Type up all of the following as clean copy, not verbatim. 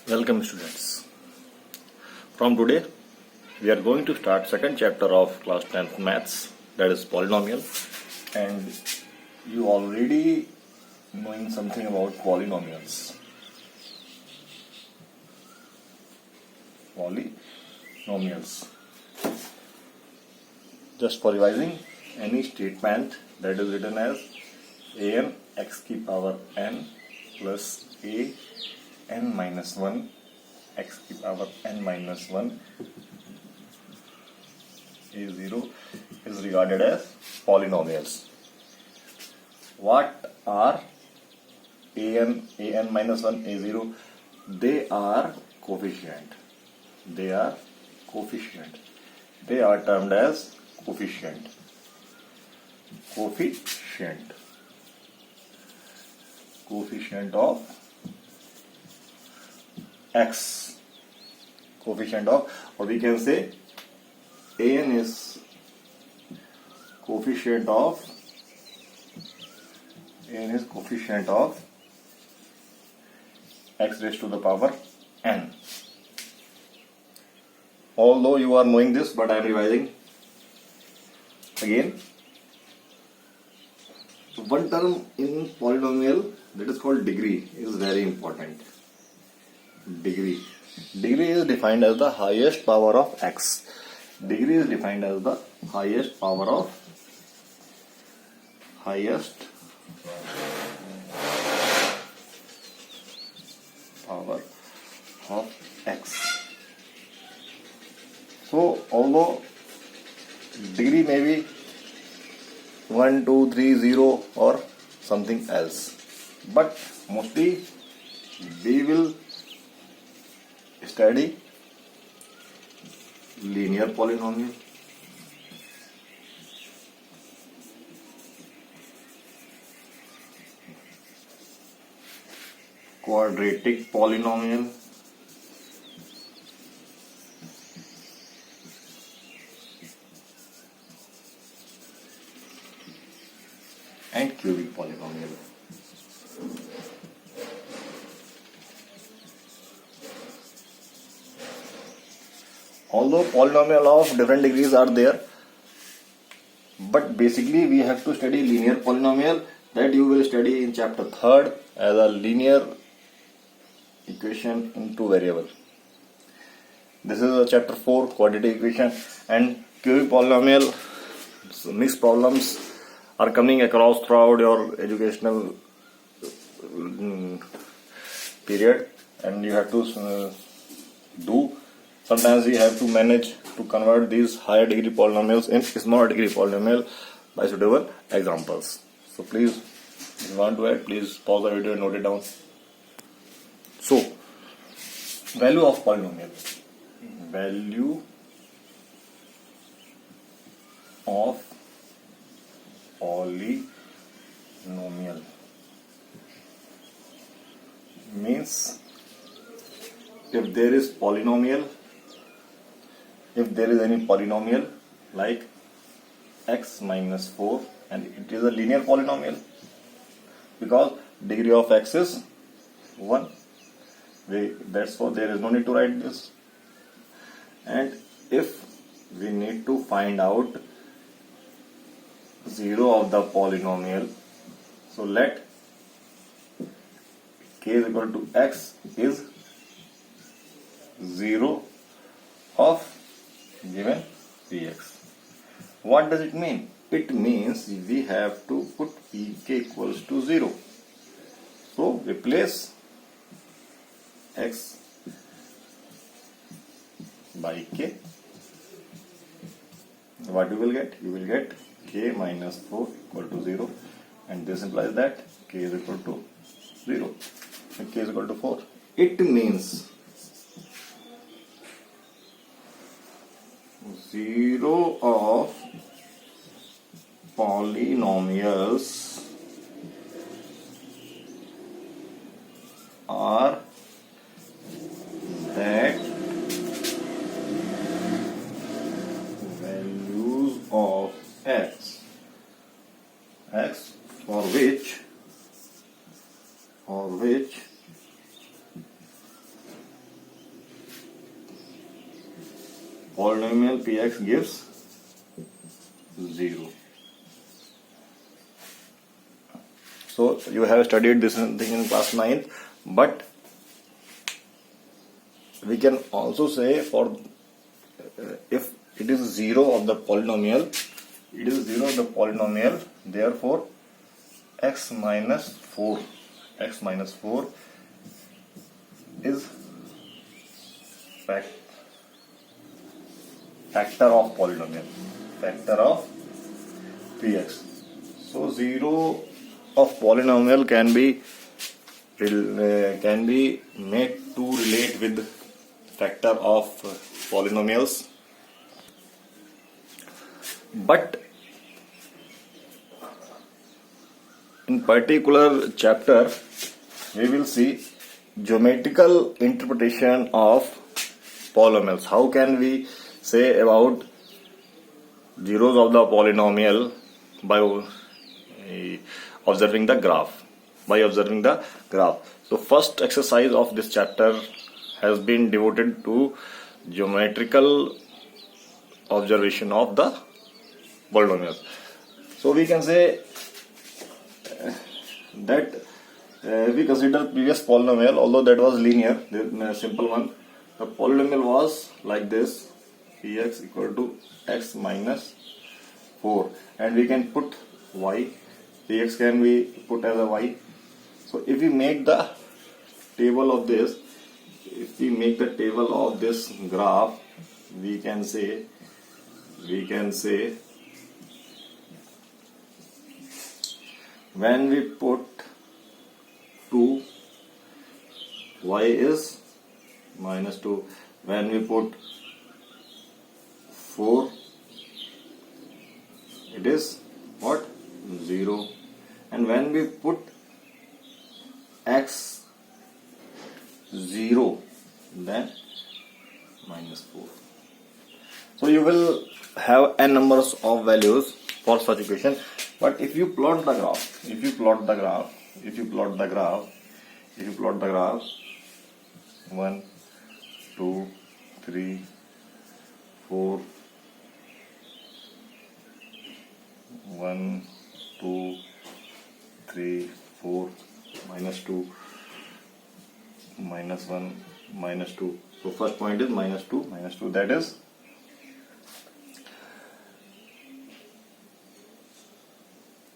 Welcome students. From today we are going to start second chapter of class 10th maths, that is polynomial, and you already knowing something about polynomials. Just for revising, any statement that is written as an x की power n plus a n minus 1 x की power n minus 1 a0 is regarded as polynomials. What are an minus 1 a0? They are coefficient. They are termed as coefficient. Coefficient of x. Coefficient of, or we can say an is coefficient of x raised to the power n. Although you are knowing this, but I am revising again. One term in polynomial that is called degree is very important. Degree is defined as the highest power of x. Degree is defined as the highest power of x. So although degree may be 1, 2, 3, 0 or something else, but mostly we will study linear polynomial, quadratic polynomial, and cubic polynomial. Although polynomial of different degrees are there, but basically we have to study linear polynomial, that you will study in chapter 3rd as a linear equation in two variable. This is a chapter 4 quadratic equation, and cubic polynomial. So mixed problems are coming across throughout your educational period, and you have to do. Sometimes we have to manage to convert these higher degree polynomials in smaller degree polynomial by suitable examples. So please, if you want to add, please pause the video and note it down. So, value of polynomial. Value of polynomial means if there is any polynomial like x minus 4, and it is a linear polynomial because degree of x is 1. That's why there is no need to write this. And if we need to find out 0 of the polynomial, so let k is equal to x is 0 of given px. What does it mean? It means we have to put pk equals to 0. So replace x by k. What you will get? You will get k minus 4 equal to 0, and this implies that k is equal to 0 and k is equal to 4. It means 0 of polynomials are that values of x for which polynomial px gives 0. So you have studied this thing in class 9th, but we can also say for if it is 0 of the polynomial, it is 0 of the polynomial, therefore x minus 4 is factor of polynomial, factor of px. So 0 of polynomial can be made to relate with factor of polynomials, but in particular chapter we will see geometrical interpretation of polynomials. How can we say about zeros of the polynomial by observing the graph? So first exercise of this chapter has been devoted to geometrical observation of the polynomials. So we can say that we consider previous polynomial, although that was linear, the simple one. The polynomial was like this: px equal to x minus 4, and we can put y. Px can be put as a y. So if we make the table of this, graph, we can say when we put 2, y is minus 2. When we put 4, it is what? 0. And when we put x 0, then minus 4. So you will have n numbers of values for such equation. But if you plot the graph, 1, 2, 3, 4, 1, 2, 3, 4, minus 2, minus 1, minus 2. So first point is minus 2, that is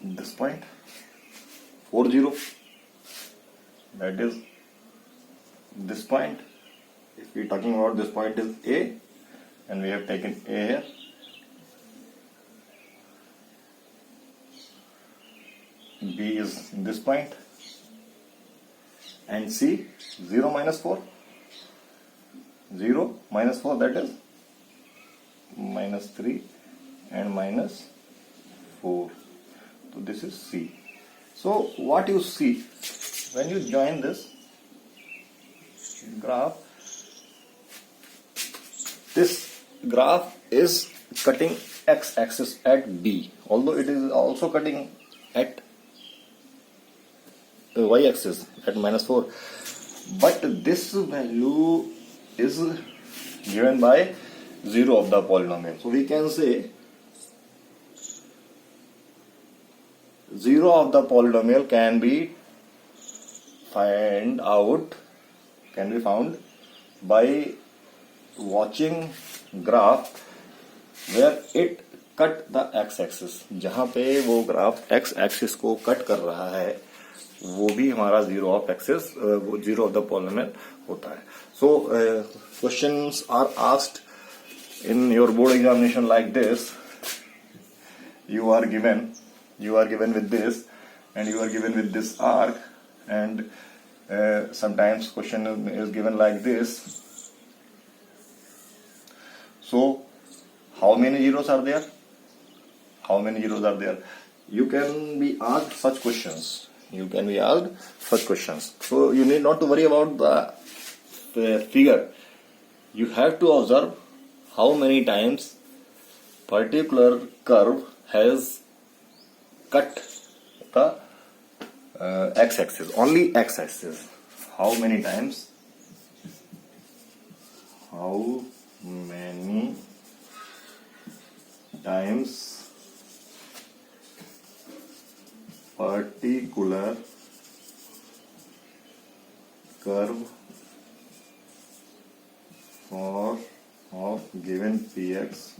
this point, 4, 0, that is this point. If we are talking about this point is A, and we have taken A here. B is this point, and C 0 minus 4, 0 minus 4, that is minus 3 and minus 4. So this is C. So what you see when you join this graph, this graph is cutting x-axis at B, although it is also cutting at y-axis at minus 4, but this value is given by 0 of the polynomial. So we can say 0 of the polynomial can be found by watching graph where it cut the x-axis. जहाँ पे वो graph x-axis को cut कर रहा है, वो भी हमारा 0 of axis, वो 0 of the polynomial होता है. So questions are asked in your board examination like this. You are given with this, and you are given with this arc, and sometimes question is given like this. So how many zeros are there? You can be asked such questions. So you need not to worry about the figure. You have to observe how many times particular curve has cut the x-axis, only x-axis. How many times times particular curve for of given px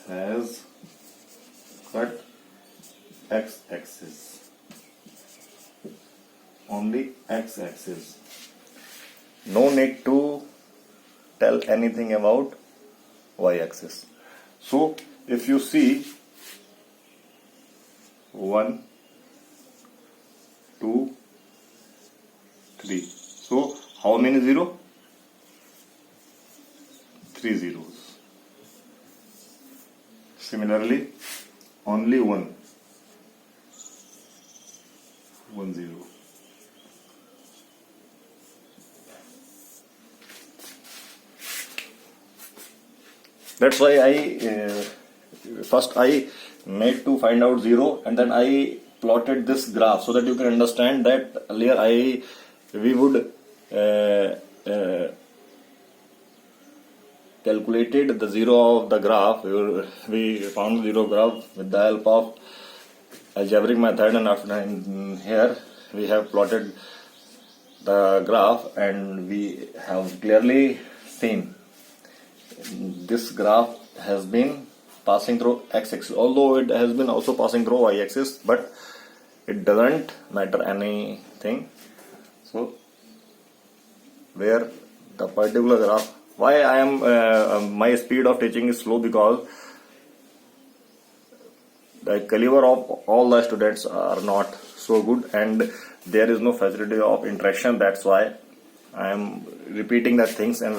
has cut x-axis, only x-axis. No need to tell anything about y-axis. So if you see 1, 2, 3, so how many zero? 3 zeros. Similarly, only 1 0. That's why first I made to find out 0, and then I plotted this graph so that you can understand that earlier we would calculated the 0 of the graph. We found 0 graph with the help of algebraic method, and after here we have plotted the graph, and we have clearly seen this graph has been passing through x-axis, although it has been also passing through y-axis, but it doesn't matter anything. So where the particular graph, why I am my speed of teaching is slow, because the caliber of all the students are not so good and there is no facility of interaction. That's why I am repeating the things and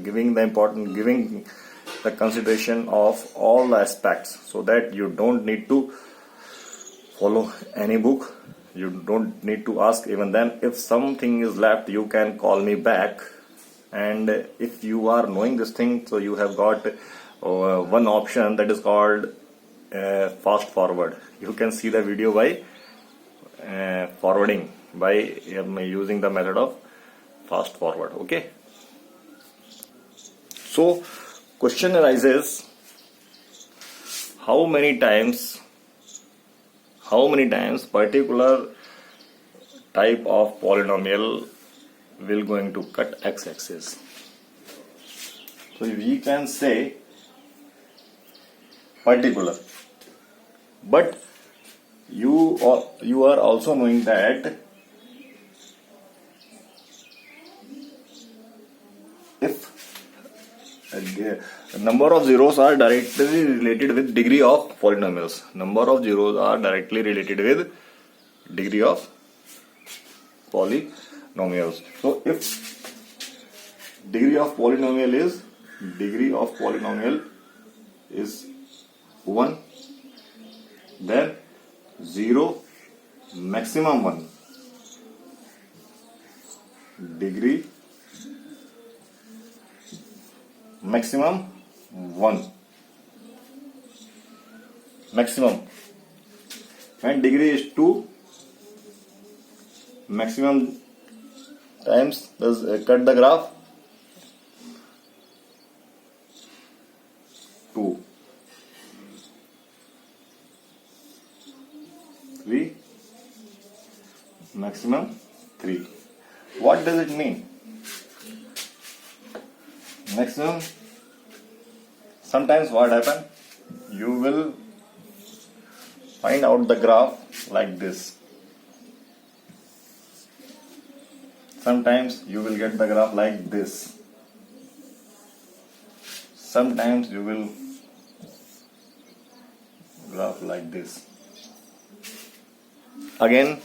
giving the consideration of all the aspects, so that you don't need to follow any book, you don't need to ask. Even then, if something is left, you can call me back, and if you are knowing this thing, so you have got one option that is called fast forward. You can see the video by forwarding, by using the method of fast forward. Okay, so question arises, how many times particular type of polynomial will going to cut x-axis. So we can say particular, but you are also knowing that if number of zeros are directly related with degree of polynomials, number of zeros are directly related with degree of polynomials. So if degree of polynomial is 1, then 0 maximum 1, degree maximum 1, maximum, and degree is 2, maximum times does cut the graph 2, 3, maximum 3. What does it mean? Maximum, sometimes what happen, you will find out the graph like this. Sometimes you will get the graph like this. Sometimes you will graph like this. Again,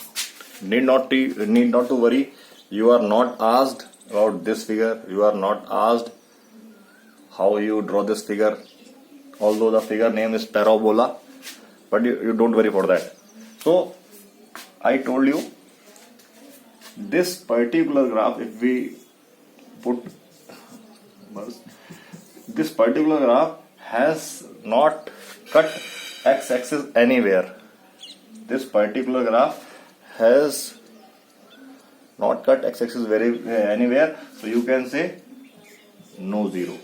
need not to worry. You are not asked about this figure. You are not asked how you draw this figure, although the figure name is parabola, but you don't worry for that. So I told you, this particular graph, if we put this particular graph has not cut x-axis anywhere. This particular graph has not cut x-axis anywhere. So you can say no zero,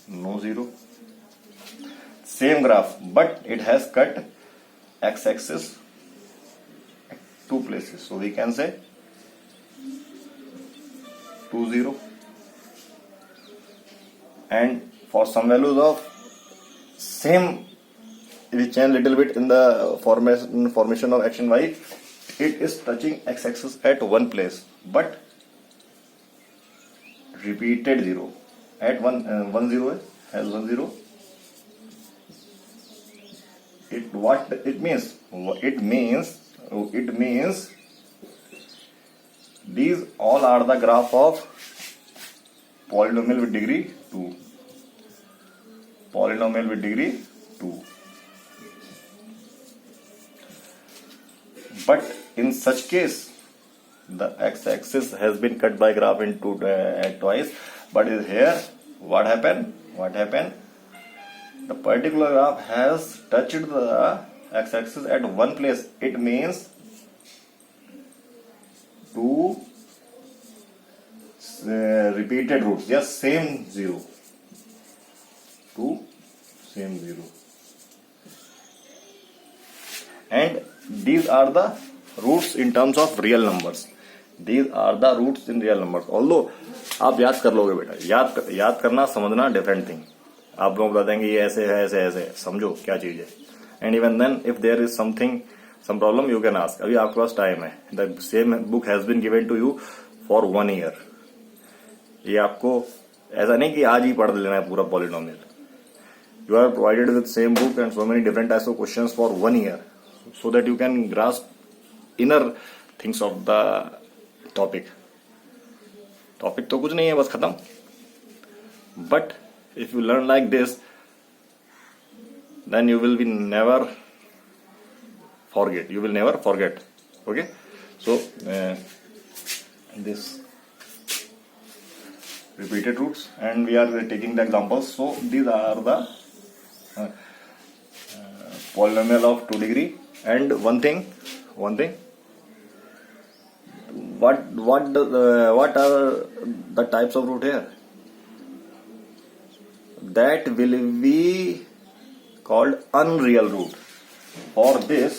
no zero. Same graph, but it has cut x-axis at two places. So we can say 2 0. And for some values of same, we change little bit in the formation of x and y, it is touching x-axis at one place, but repeated zero at one zero has 1 0. It means these all are the graph of polynomial with degree 2. Polynomial with degree 2. But in such case, the x-axis has been cut by graph into twice. But here, what happened? The particular graph has touched the x-axis at one place. It means two repeated roots. Just same zero. Two same zero. And these are the roots in terms of real numbers. These are the roots in real numbers. Although आप याद कर लोगे बेटा, याद करना समझना different thing. आप लोग बता देंगे ये ऐसे है ऐसे ऐसे, समझो क्या चीज है. And even then if there is something some problem you can ask. अभी आपके पास टाइम है. The same book has been given to you for 1 year. ये आपको ऐसा नहीं कि आज ही पढ़ लेना है पूरा polynomial. You are provided with same book and so many different types of questions for 1 year, so that you can grasp inner things of the topic. Topic तो कुछ नहीं है, बस खत्म. But if you learn like this, then you will be never forget. You will never forget. Okay? So this repeated roots, and we are taking the examples. So these are the polynomial of 2 degree. And one thing, what are the types of root here? That will be called unreal root. For this,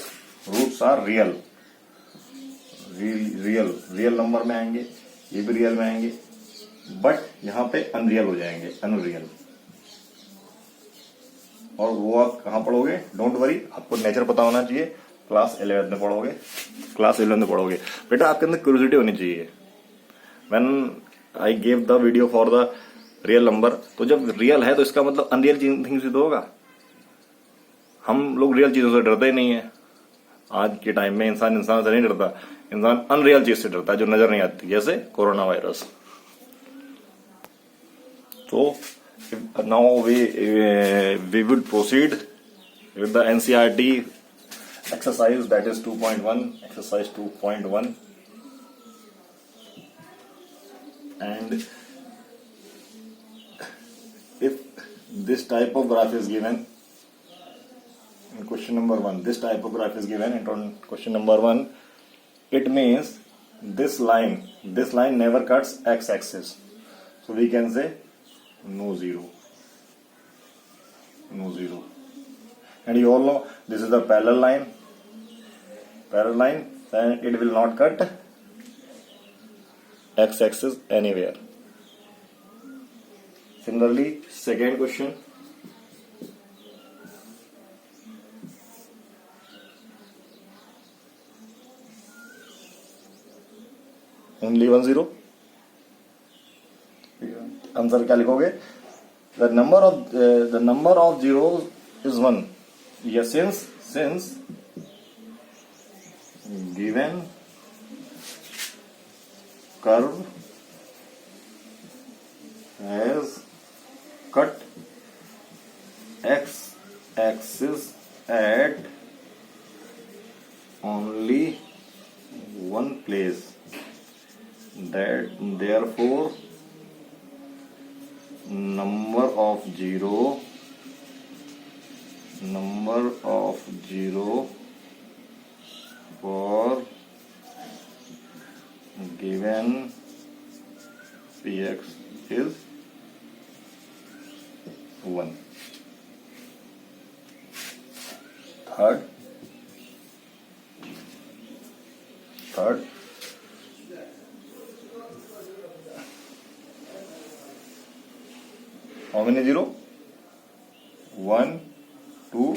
roots are real number में आएंगे, ये भी real में आएंगे, but यहाँ पे unreal हो जाएंगे, अनरियल. और वो आप कहाँ पढ़ोगे? डोंट वरी, आपको नेचर पता होना चाहिए. क्लास 11 में पढ़ोगे. बेटा आपके अंदर क्यूरियोसिटी होनी चाहिए. When I give the video for the real number, तो जब रियल है तो इसका मतलब अनरियल थिंग से तो होगा. हम लोग रियल चीजों से डरते ही नहीं है. आज के टाइम में इंसान से नहीं डरता. इंसान अनरियल चीज से डरता है जो नजर नहीं आती, जैसे कोरोना वायरस. तो now we would proceed with the NCERT exercise, that is 2.1, exercise 2.1. And if this type of graph is given in question number 1, this type of graph is given in question number 1, it means this line never cuts x-axis. So we can say no zero. And you all know this is the parallel line, and it will not cut x-axis anywhere. Similarly, second question. Only 1 0. Answer क्या लिखोगे? The number of zeros is 1. Yes, since given curve has cut x-axis at only one place, that therefore number of zero for given px is 1. Third, how many 0? 1, 2,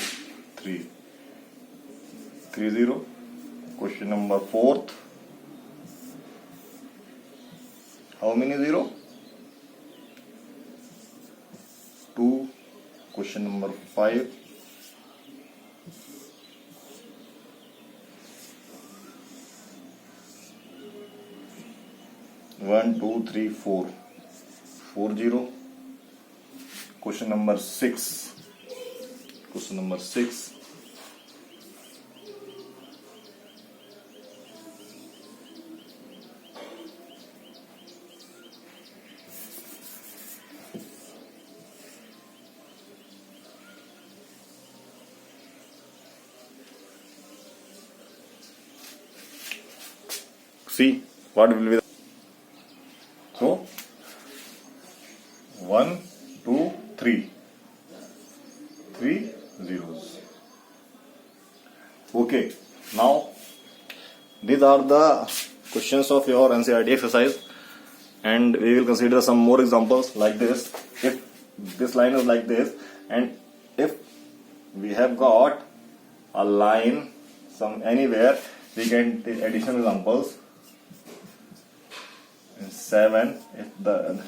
3. 3 0. Question number 4th. How many 0? 2. Question number 5. 1, 2, 3, 4. 4 0. Question number 6. Question number 6. See what will be the so 1, 2, 3. 3 zeros. Okay, now these are the questions of your NCERT exercise, and we will consider some more examples like this. If this line is like this, and if we have got a line some anywhere, we can take additional examples. 7. If the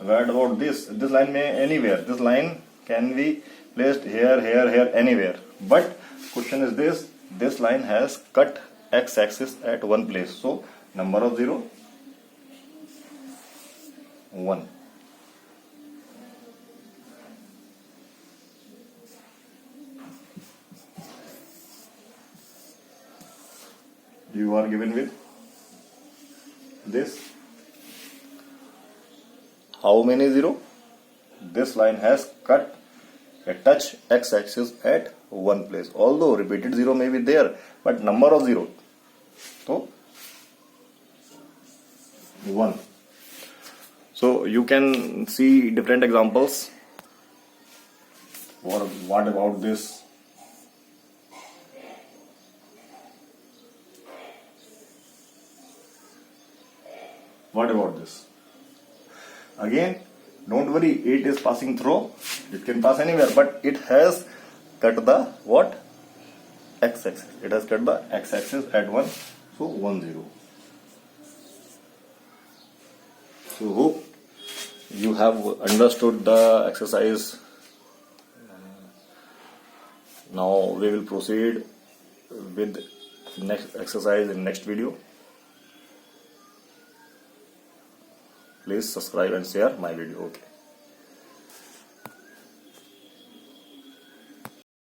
what about this? This line may anywhere. This line can be placed here, here, here, anywhere. But question is this: this line has cut x-axis at one place. So number of 0, 1. You are given with this. How many 0? This line has cut a touch x-axis at one place. Although repeated 0 may be there, but number of 0. So 1. So you can see different examples. What about this? What about this? Again, don't worry, it is passing through. It can pass anywhere, but it has cut the what? X-axis. It has cut the x-axis at 1. So 1 0. So hope you have understood the exercise. Now we will proceed with next exercise in next video. Please subscribe and share my video. Okay.